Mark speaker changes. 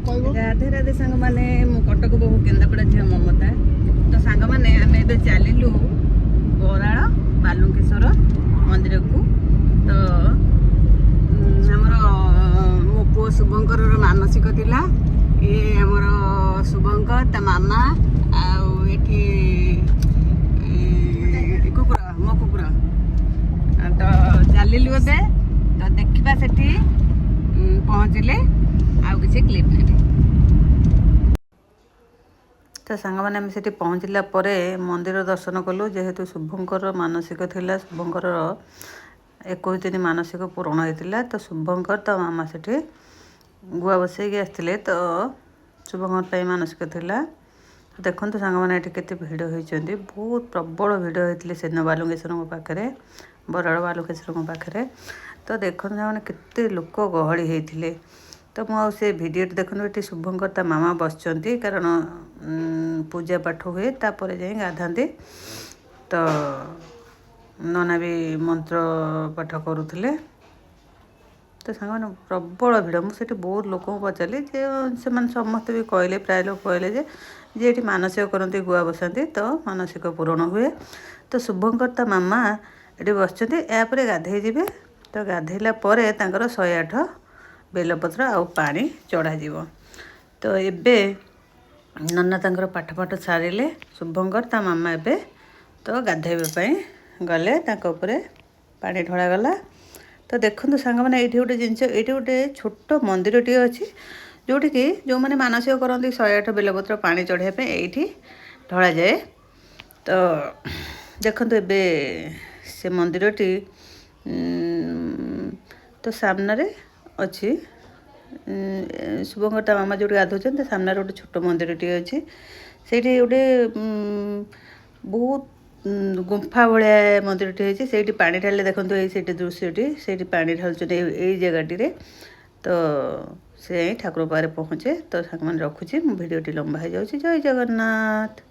Speaker 1: राधे राधे सांग माने मु कटक बहु केंद्रापड़ा झील ममता तो सांग माने आमे एबे चलिलु बराळ बालुकेश्वर मंदिर को तो हमर मो पु शुभंकर मानसिक थिला ये हमर शुभंकर ता मामा आ एठी कुकुर मो कुकुर तो चलिलु एबे तो देखिबा सेठी पहुँचले आउ किसी क्लिप ने तो सांग मैंने आम से पहुँचला मंदिर दर्शन कलु जेहेतु शुभंकर मानसिक थिला शुभंकर 21 दिन मानसिक पूरण होता तो शुभंकर तो मामा से गुआ बसैक आसते तो शुभंकर मानसिक थिला तो देखो सांग मैंने केते भिड़ होती बहुत प्रबल भिड़ होते से बालुकेश्वर पाखे बराड़ बालुकेश्वर पाखे तो देखो मैंने केते लोक गहली होते तो मुझे भिडियो देखो ये शुभंकर ता मामा बसचंती कारण पूजा पाठ हुए तापर जाए गाधाती तो नना भी मंत्र पाठ करुले तो सांग मैंने प्रबल भिड़ मुझे बहुत लोक पचारि से समस्त भी कहले प्राय लोग कहले जे ये मानसिक करती गुआ बसाती तो मानसिक पूरण हुए तो शुभंकर ता मामा ये बसचंती यापर गाधे जी तो गाधेला 108 बेलपत्र आउ पानी चढ़ा तो एबे नन्ना तांकर पाठ पाठ सारिले शुभंकर ता मामा एबे तो गाधेबा गले उपरे पानी ढला गला तो देखो सांग मैंने ये गोटे जिनस ये गोटे छोट मंदिरटी अच्छी जोटि कि जो मैंने मानसिक करती 108 बेलपत्र पानी चढ़ाई ये ढला जाए तो देखो एबे से मंदिरटी तो सामने अच्छी शुभंकर ता मामा जो गाधोचे सामने गोटे छोट मंदिरटी अच्छी से गोटे बहुत गुंफा भाया मंदिरटी होती से पानी ढाले देखो ये दृश्यटी से पानी ढालुचे यही जगह तो से ठाकुर पाखे पहुँचे तो सांग मैंने रखुची भिडियोटी लंबा हो जाए। जय जगन्नाथ।